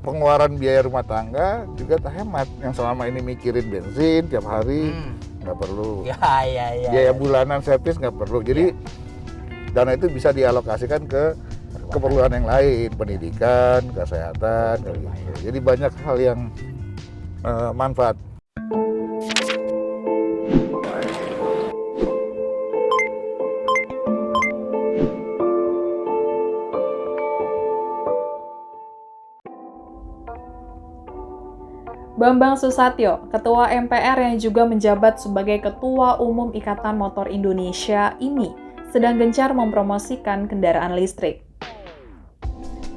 pengeluaran biaya rumah tangga juga terhemat. Yang selama ini mikirin bensin tiap hari nggak perlu. Ya. Biaya bulanan servis nggak perlu. Jadi dana itu bisa dialokasikan ke keperluan yang lain, pendidikan, kesehatan, kayak gitu. Jadi banyak hal yang manfaat. Bambang Susatyo, Ketua MPR yang juga menjabat sebagai Ketua Umum Ikatan Motor Indonesia ini, sedang gencar mempromosikan kendaraan listrik.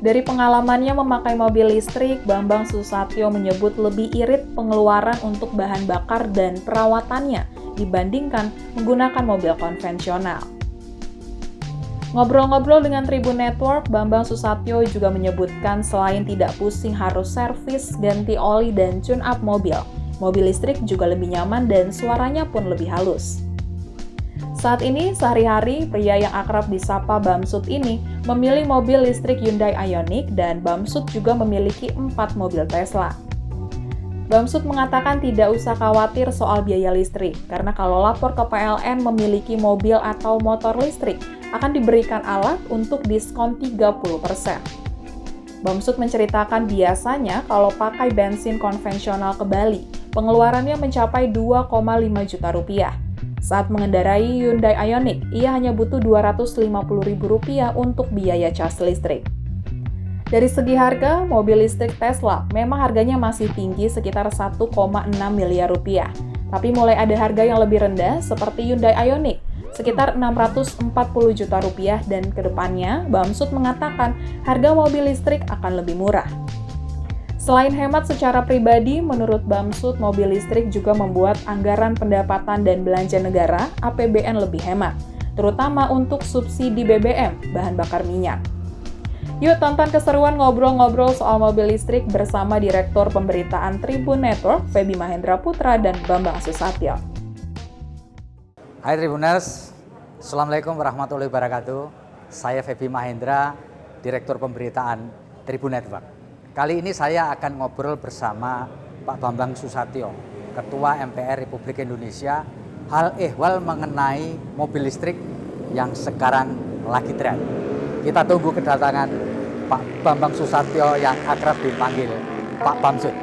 Dari pengalamannya memakai mobil listrik, Bambang Susatyo menyebut lebih irit pengeluaran untuk bahan bakar dan perawatannya dibandingkan menggunakan mobil konvensional. Ngobrol-ngobrol dengan Tribun Network, Bambang Susatyo juga menyebutkan selain tidak pusing harus servis, ganti oli, dan tune-up mobil, mobil listrik juga lebih nyaman dan suaranya pun lebih halus. Saat ini, sehari-hari, pria yang akrab disapa Bamsud ini memilih mobil listrik Hyundai Ioniq dan Bamsud juga memiliki 4 mobil Tesla. Bamsud mengatakan tidak usah khawatir soal biaya listrik, karena kalau lapor ke PLN memiliki mobil atau motor listrik, akan diberikan alat untuk diskon 30%. Bamsud menceritakan biasanya kalau pakai bensin konvensional ke Bali, pengeluarannya mencapai 2,5 juta rupiah. Saat mengendarai Hyundai Ioniq, ia hanya butuh Rp250.000 untuk biaya cas listrik. Dari segi harga, mobil listrik Tesla memang harganya masih tinggi sekitar 1,6 miliar rupiah. Tapi mulai ada harga yang lebih rendah seperti Hyundai Ioniq, sekitar 640 juta rupiah, dan kedepannya Bamsud mengatakan harga mobil listrik akan lebih murah. Selain hemat secara pribadi, menurut Bamsud, mobil listrik juga membuat anggaran pendapatan dan belanja negara (APBN) lebih hemat, terutama untuk subsidi BBM, bahan bakar minyak. Yuk tonton keseruan ngobrol-ngobrol soal mobil listrik bersama Direktur Pemberitaan Tribun Network, Feby Mahendra Putra dan Bambang Susatyo. Hai Tribuners, Assalamualaikum warahmatullahi wabarakatuh. Saya Feby Mahendra, Direktur Pemberitaan Tribun Network. Kali ini saya akan ngobrol bersama Pak Bambang Susatyo, Ketua MPR Republik Indonesia, hal ehwal mengenai mobil listrik yang sekarang lagi tren. Kita tunggu kedatangan Pak Bambang Susatyo yang akrab dipanggil Pak Bamsud.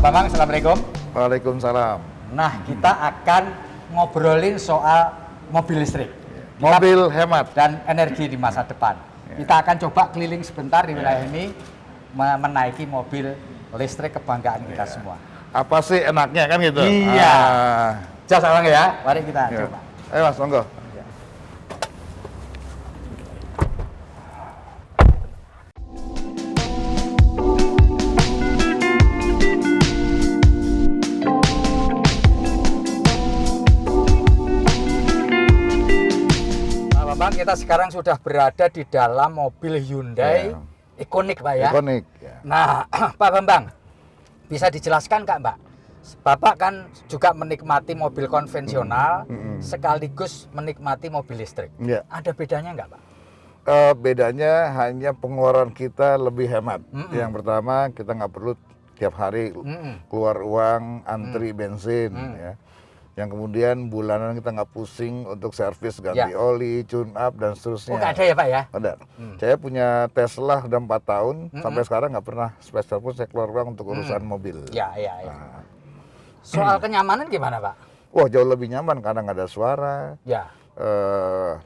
Bambang, Assalamualaikum. Waalaikumsalam. Nah, kita akan ngobrolin soal mobil listrik. Mobil hemat Dan energi di masa depan. Kita akan coba keliling sebentar di wilayah ini, menaiki mobil listrik kebanggaan kita semua. apa sih enaknya kan gitu? Iya. Jas abang ya, mari kita coba. Ayo Mas, monggo. Kita sekarang sudah berada di dalam mobil Hyundai Ioniq, Pak ya. Ioniq. Ya. Nah, Pak Bambang, bisa dijelaskan Kak, Mbak? Bapak kan juga menikmati mobil konvensional, sekaligus menikmati mobil listrik. Ya. Ada bedanya nggak, Pak? Bedanya hanya pengeluaran kita lebih hemat. Yang pertama, kita nggak perlu tiap hari keluar uang, antri bensin. Ya. Yang kemudian bulanan kita nggak pusing untuk servis, ganti oli, tune up, dan seterusnya. Oh, nggak ada ya Pak ya? Ada. Saya punya Tesla udah 4 tahun, sampai sekarang nggak pernah spesial pun saya keluar uang untuk urusan mobil. Ya. Nah. Soal kenyamanan gimana Pak? Wah, jauh lebih nyaman karena nggak ada suara, Ya.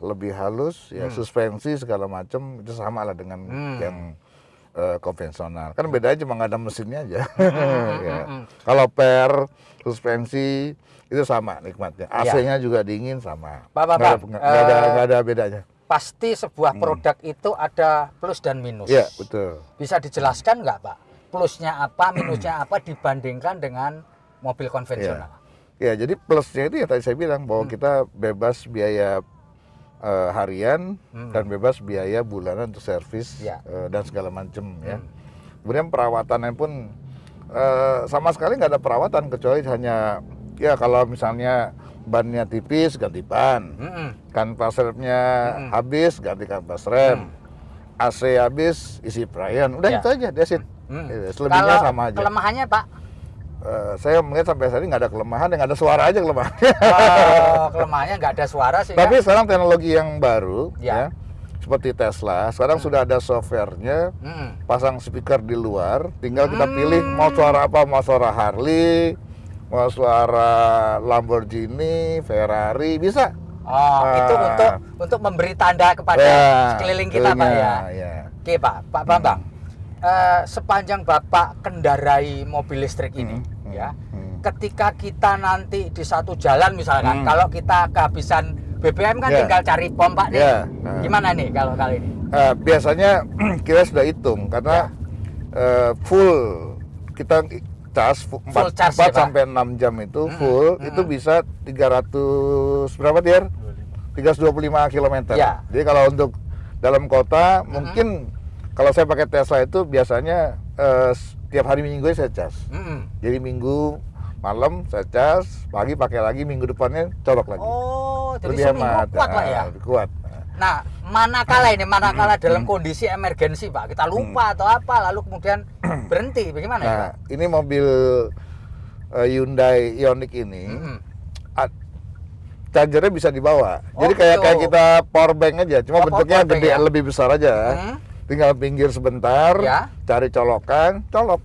lebih halus, ya suspensi segala macam itu sama lah dengan yang konvensional. Kan bedanya cuma nggak ada mesinnya aja. Ya. Kalau per suspensi itu sama nikmatnya. AC-nya juga dingin sama. Pak, nggak ada bedanya. Pasti sebuah produk itu ada plus dan minus. Iya, betul. Bisa dijelaskan nggak Pak? Plusnya apa, minusnya apa dibandingkan dengan mobil konvensional? Ya, jadi plusnya itu ya tadi saya bilang bahwa kita bebas biaya harian dan bebas biaya bulanan untuk servis Ya. dan segala macam ya. Kemudian perawatannya pun sama sekali nggak ada perawatan kecuali hanya ya kalau misalnya bannya tipis ganti ban, kanvas remnya habis ganti kanvas rem, AC habis isi sprayan, udah Ya. itu aja, that's it. Selebihnya Kalau sama aja. kelemahannya Pak? Saya melihat sampai saat ini nggak ada kelemahan, yang ada suara aja kelemahannya. Kelemahannya nggak ada suara sih. Tapi sekarang teknologi yang baru Ya. ya, seperti Tesla, sekarang sudah ada softwarenya, pasang speaker di luar, tinggal kita pilih mau suara apa, mau suara Harley, mau suara Lamborghini, Ferrari, bisa. Oh, itu untuk memberi tanda kepada sekeliling kita Pak ya. Ya. Oke Pak Bambang. Sepanjang Bapak kendarai mobil listrik ini ya. Ketika kita nanti di satu jalan misalkan, kalau kita kehabisan BBM kan tinggal cari pom Pak nih. Gimana nih kalau kali ini? Biasanya kita sudah hitung karena full kita cas 4 charge ya, Pak? sampai 6 jam itu full itu bisa 300 berapa dia? 325 km. Ya. Jadi kalau untuk dalam kota mungkin kalau saya pakai Tesla itu biasanya tiap hari Minggu saya cas. Jadi Minggu malam saya cas, pagi pakai lagi, minggu depannya colok lagi. Oh, jadi Lebih seminggu hemat. kuat Pak ya? Lebih kuat. Nah, manakala dalam kondisi emergensi Pak, kita lupa atau apa, lalu kemudian berhenti, bagaimana ya Pak? Nah, ini mobil Hyundai Ioniq ini chargernya bisa dibawa. Oh, Jadi kayak gitu. kita power bank aja, cuma bentuknya power bank gede, ya? lebih besar aja. Tinggal pinggir sebentar, Ya. cari colokan, colok.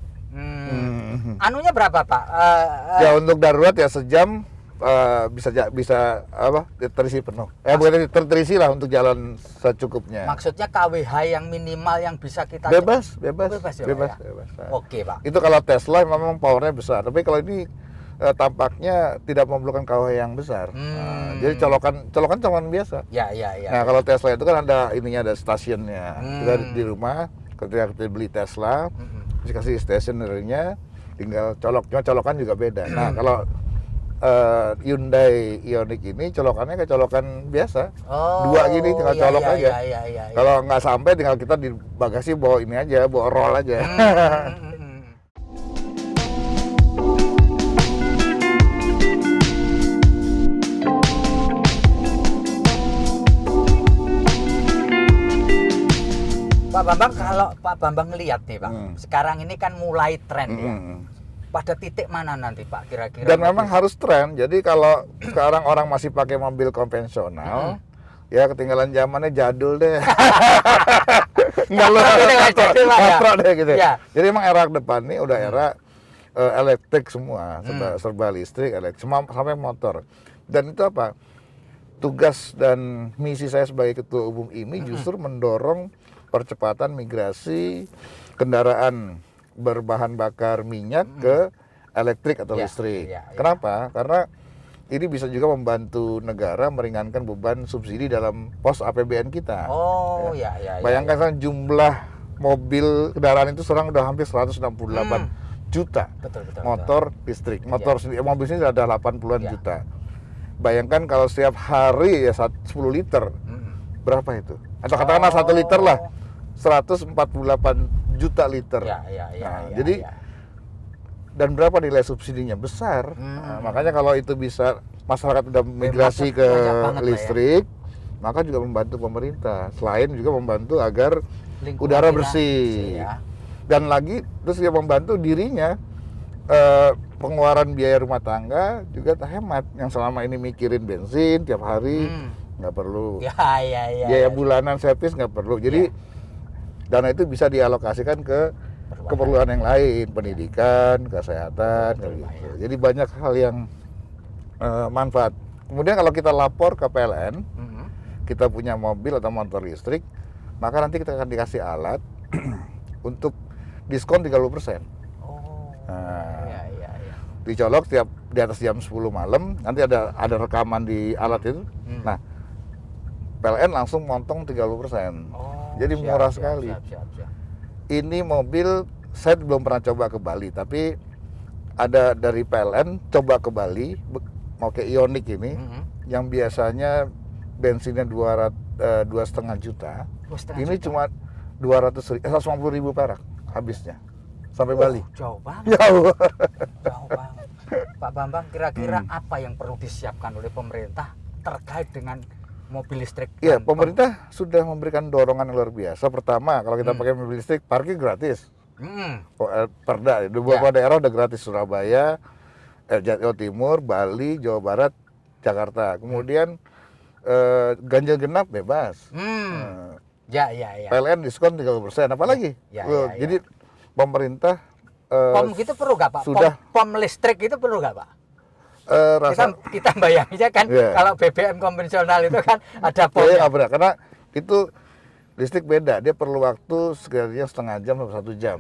Anunya berapa Pak? Ya untuk darurat ya sejam bisa apa terisi penuh. Bukan terisi lah untuk jalan secukupnya. Maksudnya KWH yang minimal yang bisa kita Bebas ya, Pak, bebas. ya? Oke Pak. Itu kalau Tesla memang powernya besar, tapi kalau ini tampaknya tidak memerlukan KW yang besar. Jadi colokan biasa. Ya. Nah kalau Tesla itu kan ada ininya, ada stasiunnya. Kita di rumah ketika kita beli Tesla, dikasih stationery-nya, tinggal colok. Cuma colokan juga beda. Nah kalau Hyundai Ioniq ini colokannya kayak colokan biasa, dua gini tinggal colok aja. Ya. Kalau nggak sampai tinggal kita di bagasi bawa ini aja, bawa roll aja. Pak Bambang, kalau Pak Bambang ngelihat nih Pak, sekarang ini kan mulai tren ya. Pada titik mana nanti Pak kira-kira? Dan memang harus tren. Jadi kalau sekarang orang masih pakai mobil konvensional, ya ketinggalan zamannya jadul deh. Nggak katro deh gitu. Ya. Jadi emang era depan nih udah era elektrik semua, serba listrik, elektrik, sampai motor. Dan itu apa? Tugas dan misi saya sebagai ketua umum ini justru mendorong percepatan migrasi kendaraan berbahan bakar minyak ke elektrik atau listrik. Kenapa? Karena ini bisa juga membantu negara meringankan beban subsidi dalam pos APBN kita. Bayangkan kan jumlah mobil kendaraan itu sekarang udah hampir 168 juta. Betul. Motor listrik, motor sendiri, mobil sendiri ada 80-an juta. Bayangkan kalau setiap hari ya 10 liter, berapa itu? Atau katakanlah 1 liter lah, 148 juta liter. Jadi dan berapa nilai subsidinya? Besar. Makanya kalau itu bisa masyarakat udah migrasi ke listrik, maka juga membantu pemerintah. Selain juga membantu agar udara bersih. Dan lagi terus dia membantu dirinya, pengeluaran biaya rumah tangga juga hemat. Yang selama ini mikirin bensin tiap hari nggak perlu. Biaya bulanan servis nggak perlu. Jadi dana itu bisa dialokasikan ke keperluan yang lain, pendidikan, kesehatan, gitu. Jadi banyak hal yang manfaat. Kemudian kalau kita lapor ke PLN, kita punya mobil atau motor listrik, maka nanti kita akan dikasih alat untuk diskon 30%. Dicolok tiap di atas jam 10 malam, nanti ada rekaman di alat itu. Nah, PLN langsung motong 30%. Jadi murah sekali. Ini mobil saya belum pernah coba ke Bali, tapi ada dari PLN coba ke Bali, mau ke Ioniq ini, yang biasanya bensinnya 2,5 juta, 2,5 ini juta. cuma 150.000 perak habisnya sampai Bali. Jauh banget. Jauh. Jauh banget. Pak Bambang, kira-kira apa yang perlu disiapkan oleh pemerintah terkait dengan mobil listrik? Iya, dan pemerintah sudah memberikan dorongan yang luar biasa. Pertama, kalau kita pakai mobil listrik, parkir gratis. Perda, di beberapa daerah udah gratis, Surabaya, Jawa Timur, Bali, Jawa Barat, Jakarta. Kemudian ganjil genap bebas. Ya. PLN diskon 30%, apalagi? Ya. Jadi pemerintah Pom gitu perlu nggak Pak? sudah Pom listrik itu perlu nggak Pak? Kita bayanginnya kan kalau BBM konvensional itu kan ada pom. Nggak benar, karena itu listrik beda, dia perlu waktu sekitarnya setengah jam sampai 1 jam.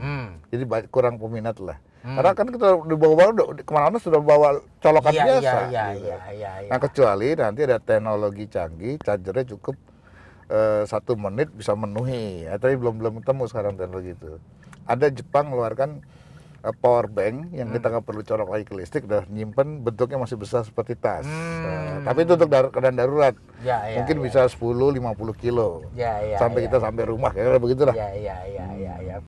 Jadi kurang peminat lah. Karena kan kita dibawa kemana-mana sudah bawa colokan biasa. Iya. Nah, kecuali nanti ada teknologi canggih, chargernya cukup 1 menit bisa memenuhi. Tapi belum ketemu sekarang teknologi itu. Ada Jepang mengeluarkan power bank yang kita nggak perlu colok lagi ke listrik, udah nyimpen, bentuknya masih besar seperti tas. Tapi itu untuk keadaan darurat. Mungkin bisa 10-50 kilo sampai kita sampai rumah, kayak begitulah. Iya.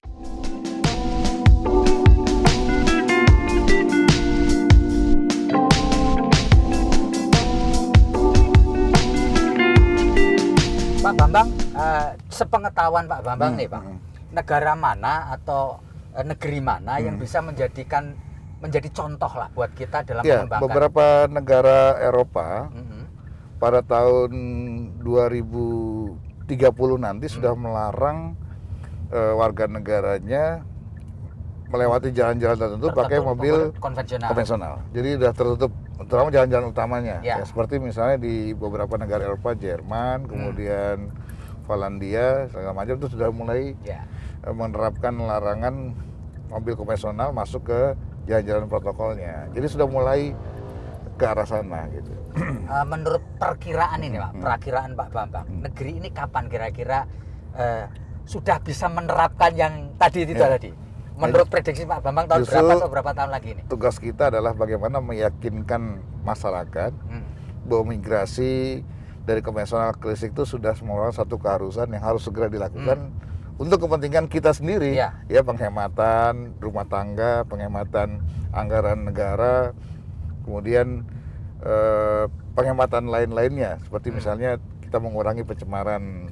Pak Bambang, sepengetahuan Pak Bambang nih Pak, negara mana atau negeri mana yang bisa menjadi contoh lah buat kita dalam mengembangkan? Beberapa negara Eropa pada tahun 2030 nanti sudah melarang warga negaranya melewati jalan-jalan tertentu pakai mobil konvensional. Jadi sudah tertutup, terutama jalan-jalan utamanya. Ya, seperti misalnya di beberapa negara Eropa, Jerman, kemudian Polandia, segala macam itu sudah mulai menerapkan larangan mobil konvensional masuk ke jalan-jalan protokolnya. Jadi sudah mulai ke arah sana gitu. Menurut perkiraan ini Pak, perakiraan Pak Bambang, negeri ini kapan kira-kira sudah bisa menerapkan yang tadi itu tadi? Menurut prediksi Pak Bambang tahun berapa atau berapa tahun lagi ini? Tugas kita adalah bagaimana meyakinkan masyarakat bahwa migrasi dari konvensional ke listrik itu sudah semua satu keharusan yang harus segera dilakukan untuk kepentingan kita sendiri, ya penghematan rumah tangga, penghematan anggaran negara, kemudian penghematan lain-lainnya seperti misalnya kita mengurangi pencemaran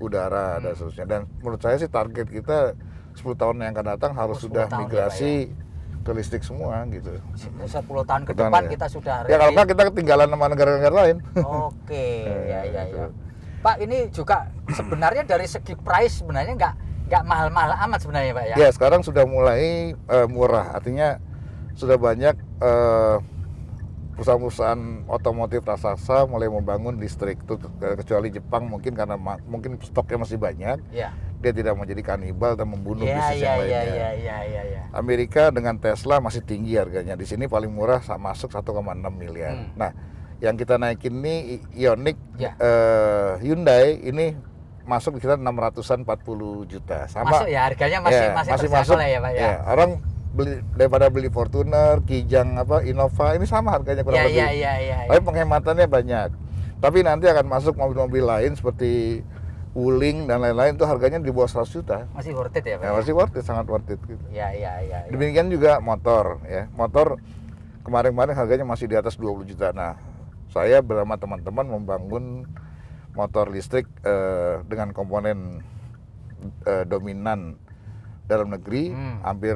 udara dan seterusnya. Dan menurut saya sih target kita 10 tahun yang akan datang harus sudah migrasi ke listrik semua gitu. 10 tahun ke depan kita sudah ya kalau nggak kita ketinggalan sama negara-negara lain. Oke, ya. Pak, ini juga sebenarnya dari segi price sebenarnya nggak mahal-mahal amat sebenarnya Pak ya? Ya, sekarang sudah mulai murah, artinya sudah banyak perusahaan-perusahaan otomotif raksasa mulai membangun listrik. Itu kecuali Jepang mungkin karena mungkin stoknya masih banyak, dia tidak mau jadi kanibal dan membunuh bisnis yang lainnya. Amerika dengan Tesla masih tinggi harganya, di sini paling murah masuk 1,6 miliar. Nah, yang kita naikin ini Ioniq Hyundai ini masuk sekitar 640 juta. Sama. Masuk ya, harganya masih masuk ya Pak ya. Orang daripada beli Fortuner, Kijang Innova ini sama harganya kurang lebih. Tapi penghematannya banyak. Tapi nanti akan masuk mobil-mobil lain seperti Wuling dan lain-lain, itu harganya di bawah 100 juta. Masih worth it ya Pak? Masih worth it, sangat worth it gitu. Iya. Demikian juga motor ya. Motor kemarin-kemarin harganya masih di atas 20 juta. Nah, saya bersama teman-teman membangun motor listrik dengan komponen dominan dalam negeri, hampir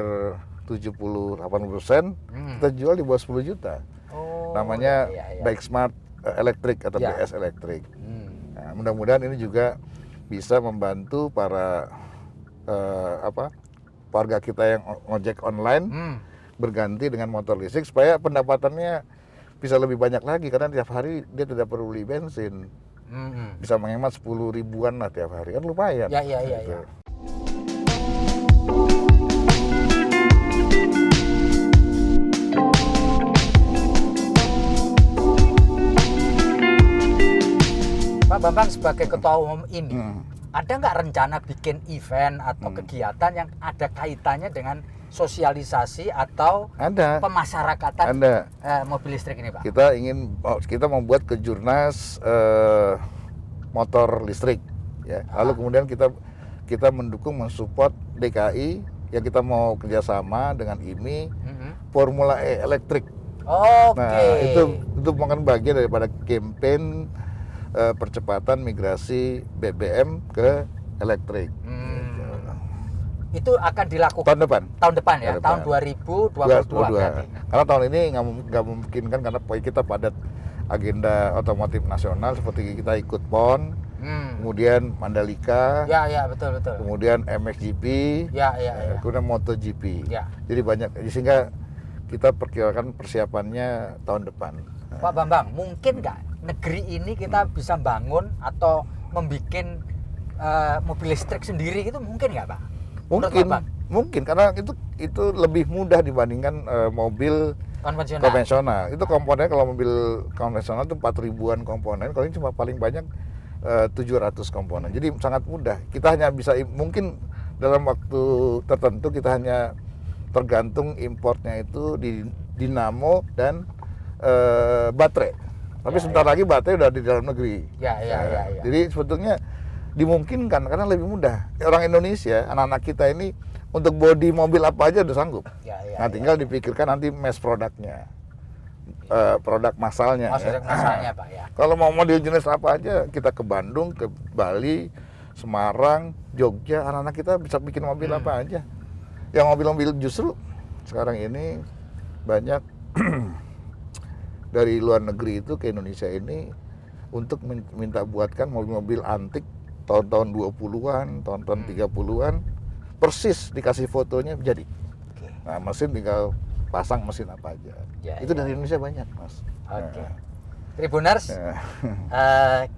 70-80%, kita jual di bawah 10 juta. Namanya Bike Smart Electric atau BS Electric. Nah, mudah-mudahan ini juga bisa membantu para warga kita yang ngojek online berganti dengan motor listrik supaya pendapatannya bisa lebih banyak lagi, karena tiap hari dia tidak perlu beli bensin. Bisa menghemat 10 ribuan lah tiap hari, kan lumayan. Iya. Pak Bambang sebagai ketua umum ini, ada nggak rencana bikin event atau kegiatan yang ada kaitannya dengan sosialisasi atau Ada. pemasyarakatan Ada. mobil listrik ini, Pak? Kita membuat kejurnas motor listrik, ya. Lalu kemudian kita mendukung, mensupport DKI yang kita mau kerjasama dengan IMI Formula E elektrik. Oke. Nah, itu bukan bagian daripada campaign percepatan migrasi BBM ke elektrik. Itu akan dilakukan Tahun depan. tahun depan ya, tahun 2022 berarti. Karena tahun ini nggak memungkinkan karena kita padat agenda otomotif nasional seperti kita ikut PON, kemudian Mandalika, Ya, betul. kemudian MXGP, Ya. kemudian MotoGP. Ya. Jadi banyak, sehingga kita perkirakan persiapannya tahun depan. Pak Bambang, mungkin nggak negeri ini kita bisa bangun atau membuat mobil listrik sendiri itu mungkin nggak, Pak? Mungkin karena itu lebih mudah dibandingkan mobil konvensional. Itu komponen, kalau mobil konvensional itu 4.000-an komponen, kalau ini cuma paling banyak 700 komponen. Jadi sangat mudah. Kita hanya bisa, mungkin dalam waktu tertentu kita hanya tergantung importnya itu di dinamo dan baterai. Tapi sebentar lagi baterai udah di dalam negeri. Ya. Jadi sebetulnya dimungkinkan karena lebih mudah. Orang Indonesia, anak-anak kita ini untuk bodi mobil apa aja udah sanggup. Nah, tinggal dipikirkan nanti mass produknya, produk masalnya. Masalnya, Pak, ya. Kalau mau model jenis apa aja, kita ke Bandung, ke Bali, Semarang, Jogja, anak-anak kita bisa bikin mobil apa aja. Yang mobil-mobil justru sekarang ini banyak dari luar negeri itu ke Indonesia ini untuk minta buatkan mobil-mobil antik tahun-tahun 20-an, tahun-tahun 30-an, persis dikasih fotonya jadi. Nah, mesin tinggal pasang mesin apa aja. Itu dari Indonesia banyak, Mas. Oke. Tribuners,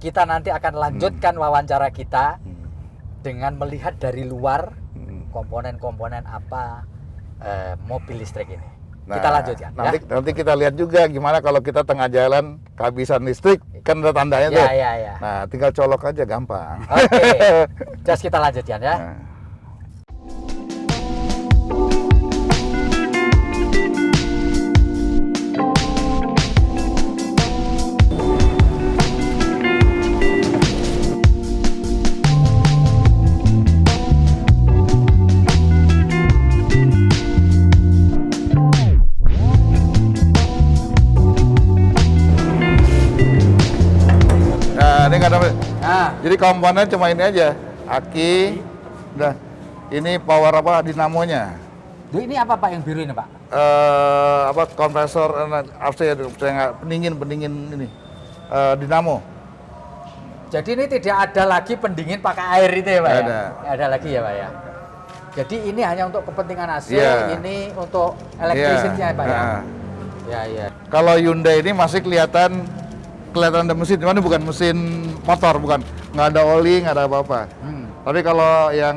kita nanti akan lanjutkan wawancara kita dengan melihat dari luar komponen-komponen apa mobil listrik ini. Nah, kita lanjutkan. Nanti kita lihat juga gimana kalau kita tengah jalan kehabisan listrik, kan ada tandanya tuh. Ya. Nah, tinggal colok aja, gampang. Oke, just kita lanjutkan ya. Nah. Ini nggak ada. Jadi komponen cuma ini aja, aki, udah. Ini power apa dinamonya. Duh, ini apa Pak yang biru ini, Pak? Kompresor, pendingin ini, dinamo. Jadi ini tidak ada lagi pendingin pakai air itu ya, Pak? Nggak ya? ada. Nggak ada lagi ya, Pak ya? Jadi ini hanya untuk kepentingan AC, ini untuk elektrisitasnya ya, Pak ya? Ya. Kalau Hyundai ini masih kelihatan ada mesin, cuman ini bukan mesin motor, nggak ada oli, nggak ada apa-apa. Tapi kalau yang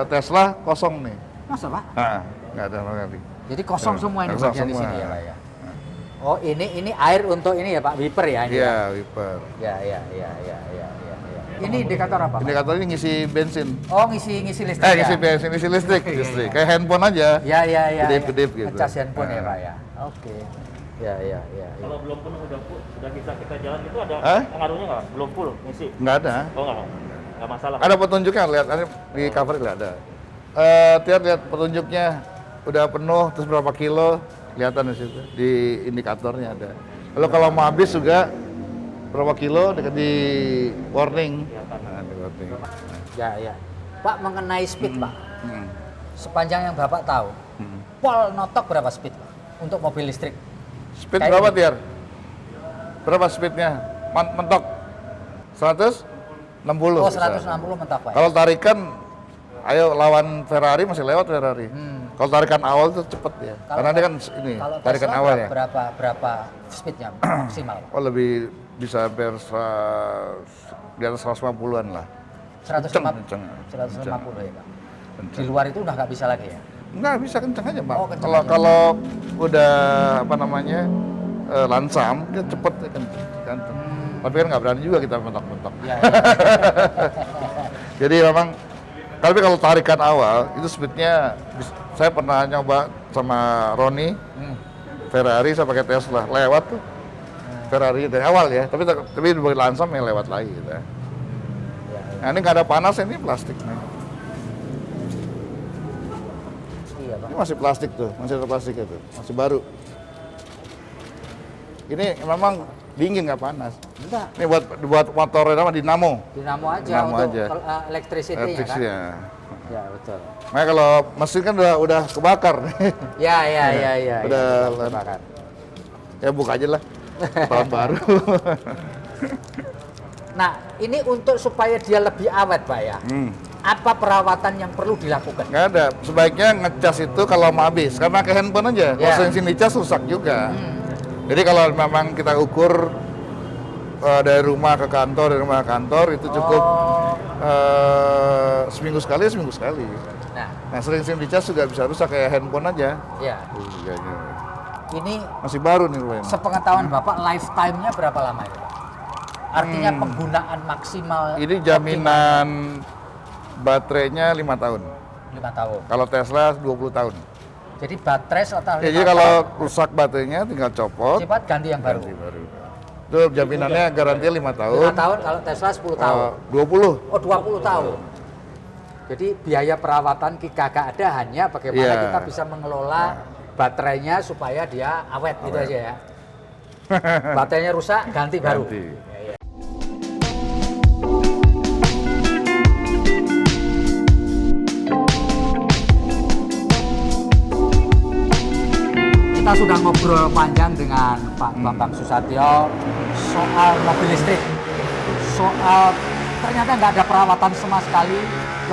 Tesla kosong nih. Masa, Pak? Nggak ada apa-apa. Jadi kosong semua ini Kosong bagian di semua. sini ya, Pak ya? Oh, ini air untuk ini ya, Pak, wiper ya? Ini, Iya, wiper. Ya. Ini indikator apa, Pak? Indikator ini ngisi bensin. Oh, ngisi listrik ya? Ngisi bensin, ngisi listrik. Kayak handphone aja. Ya. Kedip-kedip gitu. Ngecas handphone ya, Pak ya? Oke. Ya. Kalau belum penuh udah bisa kita jalan itu ada pengaruhnya nggak? Belum full ngisi? Nggak ada. Oh nggak masalah. Ada petunjuknya, lihat di cover nggak ada. Lihat petunjuknya udah penuh, terus berapa kilo, kelihatan di situ di indikatornya ada. Lalu kalau mau habis juga berapa kilo di warning. Nah, di warning. Ya. Pak, mengenai speed, Pak. Sepanjang yang Bapak tahu, pol notok berapa speed, Pak? Untuk mobil listrik. Speed Kayak berapa, ini. Tiar? Berapa speednya? Mentok? 160? Oh, 160 mentok, Pak. Kalau tarikan, ayo lawan Ferrari, masih lewat Ferrari. Kalau tarikan awal itu cepet ya. Karena dia kan ini, kalau tarikan Tesla awal ya. Berapa speednya maksimal? Oh, lebih bisa hampir di atas 150-an lah. 150 Kenceng. ya, Pak. Kenceng. Di luar itu udah nggak bisa lagi ya? Nggak bisa, kenceng aja, Pak. Oh, kenceng aja. Kalau udah lansam, dia cepet ya, kenceng. Tapi kan nggak berani juga kita mentok-mentok. Ya. Jadi memang, tapi kalau tarikan awal itu speednya Saya pernah nyoba sama Roni, Ferrari, saya pakai Tesla, lewat tuh. Ferrari dari awal ya, tapi begitu lansam ya lewat lagi gitu ya. Nah ini nggak ada panas, ini plastik nih. Iya, Pak. Ini masih plastik tuh, masih ada plastik itu, masih baru. Ini memang dingin nggak panas. Enggak, Ini buat motor apa dinamo. dinamo aja Dinamo untuk aja. electricity-nya Elektrik kan? ya. Ya, betul. Nah kalau mesin kan udah kebakar nih. Ya. Udah terbakar. Ya buka aja lah. Tahun baru. Nah, ini untuk supaya dia lebih awet, Pak ya. Apa perawatan yang perlu dilakukan? Nggak ada. Sebaiknya ngecas itu kalau mau habis. Karena ke handphone aja. Ya. Kalau sering dicas rusak juga. Jadi kalau memang kita ukur dari rumah ke kantor, itu cukup seminggu sekali. Nah sering dicas juga bisa rusak kayak handphone aja. Ya. Ini Masih baru nih rupanya. sepengetahuan Bapak, lifetime-nya berapa lama itu, Pak? Artinya penggunaan maksimal Ini jaminan baterainya 5 tahun. 5 tahun. Kalau Tesla 20 tahun. Jadi baterai setelah 5 Jadi kalau rusak baterainya tinggal copot. cepat ganti yang baru. Ganti baru. Itu jaminannya garansi 5 tahun. 5 tahun, kalau Tesla 10 tahun. 20. Oh, 20 tahun. Jadi biaya perawatan kagak ada, hanya bagaimana Iya. kita bisa mengelola baterainya supaya dia awet gitu aja ya. Baterainya rusak, ganti baru. Ganti. Kita sudah ngobrol panjang dengan Pak Bambang Susatyo soal mobil listrik. Soal ternyata nggak ada perawatan sama sekali,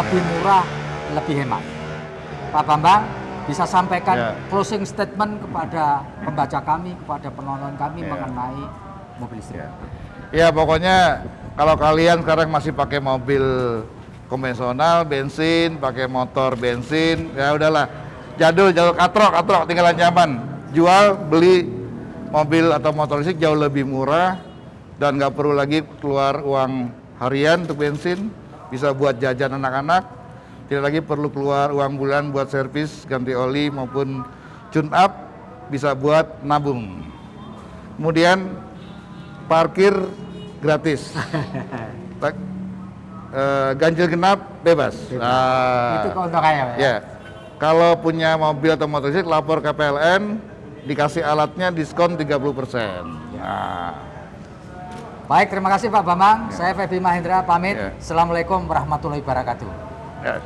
lebih murah, lebih hemat. Pak Bambang bisa sampaikan Ya. closing statement kepada pembaca kami, kepada penonton kami Ya. mengenai mobil listrik. Ya pokoknya kalau kalian sekarang masih pakai mobil konvensional, bensin, pakai motor bensin, ya udahlah. Jadul katrok, tinggalan zaman. Jual, beli mobil atau motor listrik jauh lebih murah dan nggak perlu lagi keluar uang harian untuk bensin, bisa buat jajan anak-anak, tidak lagi perlu keluar uang bulan buat servis, ganti oli maupun tune up, bisa buat nabung. Kemudian parkir gratis, ganjil genap bebas. Nah, Itu keuntungannya, Pak. ya, kalau punya mobil atau motor listrik lapor ke PLN, dikasih alatnya diskon 30%. Nah, Baik, terima kasih Pak Bambang. Saya Febi Mahendra pamit. Ya. Assalamualaikum warahmatullahi wabarakatuh. ya.